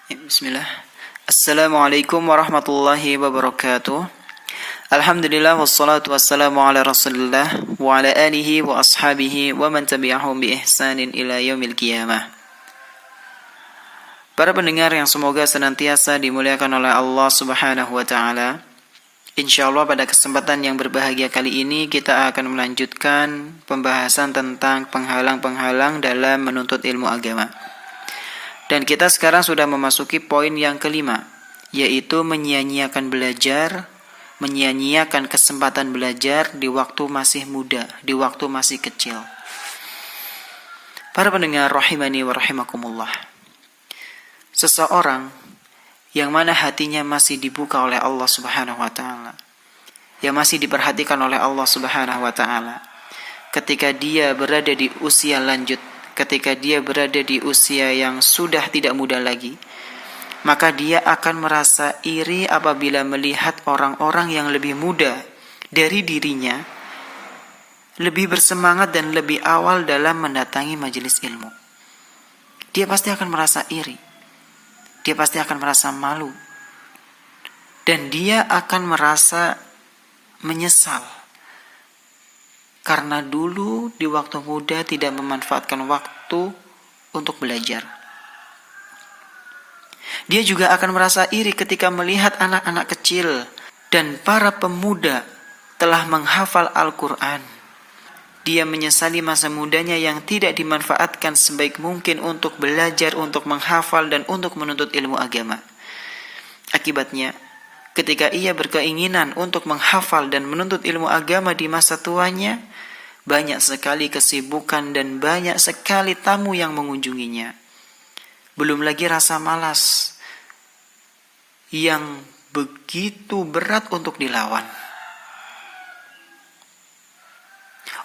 Bismillah. Assalamualaikum warahmatullahi wabarakatuh. Alhamdulillah wassalatu wassalamu ala Rasulillah wa ala alihi wa ashabihi wa man tabi'ahum bi ihsanin ila yaumil qiyamah. Para pendengar yang semoga senantiasa dimuliakan oleh Allah Subhanahu wa taala. Insyaallah pada kesempatan yang berbahagia kali ini kita akan melanjutkan pembahasan tentang penghalang-penghalang dalam menuntut ilmu agama. Dan kita sekarang sudah memasuki poin yang kelima, yaitu menyia-nyiakan belajar, menyia-nyiakan kesempatan belajar di waktu masih muda, di waktu masih kecil. Para pendengar rahimani wa rahimakumullah. Seseorang yang mana hatinya masih dibuka oleh Allah Subhanahu wa taala, yang masih diperhatikan oleh Allah Subhanahu wa taala, ketika dia berada di usia lanjut, ketika dia berada di usia yang sudah tidak muda lagi, maka dia akan merasa iri apabila melihat orang-orang yang lebih muda dari dirinya lebih bersemangat dan lebih awal dalam mendatangi majelis ilmu. Dia pasti akan merasa iri, dia pasti akan merasa malu, dan dia akan merasa menyesal karena dulu di waktu muda tidak memanfaatkan waktu untuk belajar. Dia juga akan merasa iri ketika melihat anak-anak kecil dan para pemuda telah menghafal Al-Quran. Dia menyesali masa mudanya yang tidak dimanfaatkan sebaik mungkin untuk belajar, untuk menghafal, dan untuk menuntut ilmu agama. Akibatnya, ketika ia berkeinginan untuk menghafal dan menuntut ilmu agama di masa tuanya, banyak sekali kesibukan dan banyak sekali tamu yang mengunjunginya. Belum lagi rasa malas yang begitu berat untuk dilawan.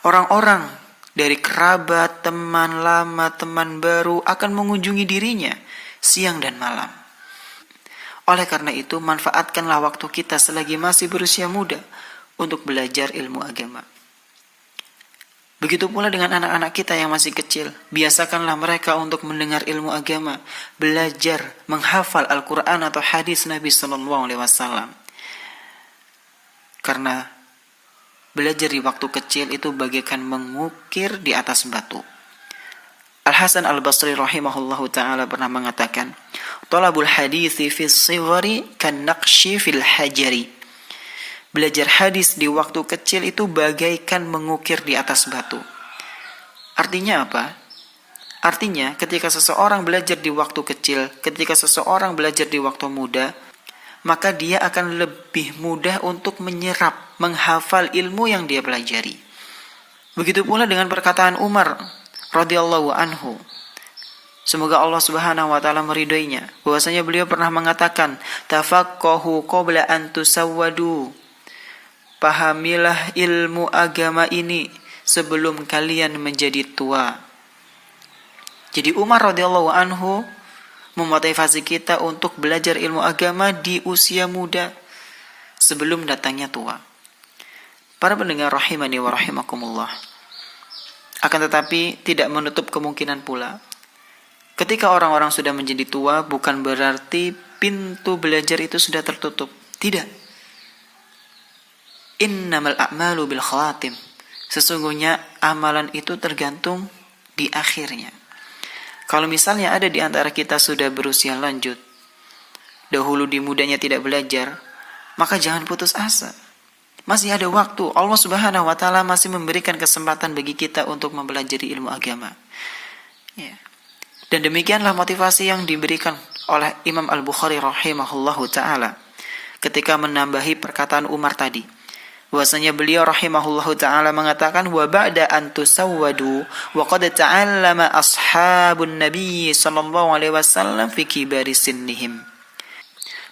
Orang-orang dari kerabat, teman lama, teman baru akan mengunjungi dirinya siang dan malam. Oleh karena itu, manfaatkanlah waktu kita selagi masih berusia muda untuk belajar ilmu agama. Begitu pula dengan anak-anak kita yang masih kecil. Biasakanlah mereka untuk mendengar ilmu agama, belajar, menghafal Al-Quran atau hadis Nabi SAW. Karena belajar di waktu kecil itu bagaikan mengukir di atas batu. Al-Hasan Al-Basri rahimahullahu ta'ala pernah mengatakan, "Talabul hadithi fis sighari kan naqshi fil hajari." Belajar hadis di waktu kecil itu bagaikan mengukir di atas batu. Artinya apa? Artinya ketika seseorang belajar di waktu kecil, ketika seseorang belajar di waktu muda, maka dia akan lebih mudah untuk menyerap, menghafal ilmu yang dia pelajari. Begitu pula dengan perkataan Umar radhiyallahu anhu. Semoga Allah Subhanahu wa taala meridhoinya, bahwasanya beliau pernah mengatakan, "Tafaqqahu qabla an tusawwadu." Pahamilah ilmu agama ini sebelum kalian menjadi tua. Jadi Umar radhiyallahu anhu memotivasi kita untuk belajar ilmu agama di usia muda sebelum datangnya tua. Para pendengar rahimani wa rahimakumullah. Akan tetapi tidak menutup kemungkinan pula, ketika orang-orang sudah menjadi tua bukan berarti pintu belajar itu sudah tertutup. Tidak. Innamal a'malu bil khawatim. Sesungguhnya amalan itu tergantung di akhirnya. Kalau misalnya ada di antara kita sudah berusia lanjut, dahulu di mudanya tidak belajar, maka jangan putus asa. Masih ada waktu. Allah Subhanahu wa taala masih memberikan kesempatan bagi kita untuk mempelajari ilmu agama. Ya. Dan demikianlah motivasi yang diberikan oleh Imam Al-Bukhari rahimahullahu taala ketika menambahi perkataan Umar tadi. Bahwasanya beliau rahimahullahu ta'ala mengatakan, wa ba'da an tusawwadu wa qad ta'allama ashabun nabi sallallahu alaihi wasallam fi kibari sinnihim.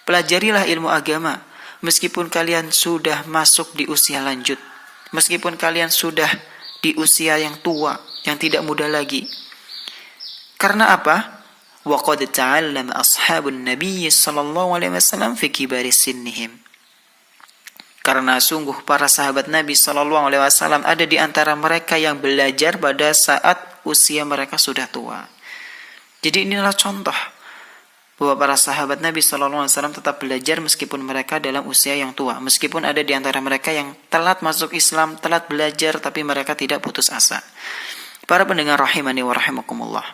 Pelajarilah ilmu agama meskipun kalian sudah masuk di usia lanjut, meskipun kalian sudah di usia yang tua, yang tidak muda lagi. Karena apa? Wa qad ta'allama ashabun nabi sallallahu alaihi wasallam fi kibari sinnihim. Karena sungguh para sahabat Nabi SAW ada di antara mereka yang belajar pada saat usia mereka sudah tua. Jadi inilah contoh bahwa para sahabat Nabi SAW tetap belajar meskipun mereka dalam usia yang tua. Meskipun ada di antara mereka yang telat masuk Islam, telat belajar, tapi mereka tidak putus asa. Para pendengar rahimani wa rahimakumullah.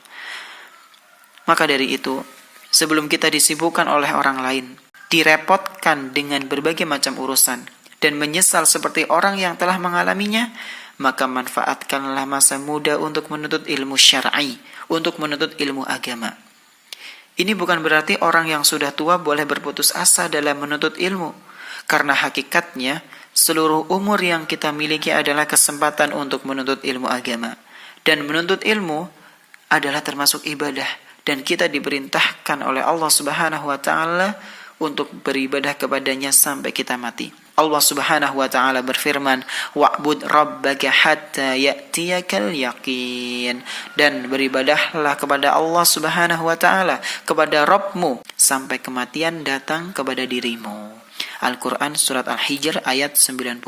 Maka dari itu, sebelum kita disibukkan oleh orang lain, direpotkan dengan berbagai macam urusan, dan menyesal seperti orang yang telah mengalaminya, maka manfaatkanlah masa muda untuk menuntut ilmu syar'i, untuk menuntut ilmu agama. Ini bukan berarti orang yang sudah tua boleh berputus asa dalam menuntut ilmu, karena hakikatnya seluruh umur yang kita miliki adalah kesempatan untuk menuntut ilmu agama. Dan menuntut ilmu adalah termasuk ibadah, dan kita diperintahkan oleh Allah Subhanahu wa taala untuk beribadah kepadanya sampai kita mati. Allah Subhanahu wa taala berfirman, "Wa'bud rabbaka hatta ya'tiyakal yaqin." Dan beribadahlah kepada Allah Subhanahu wa taala, kepada Rabbmu sampai kematian datang kepada dirimu. Al-Qur'an surat Al-Hijr ayat 99.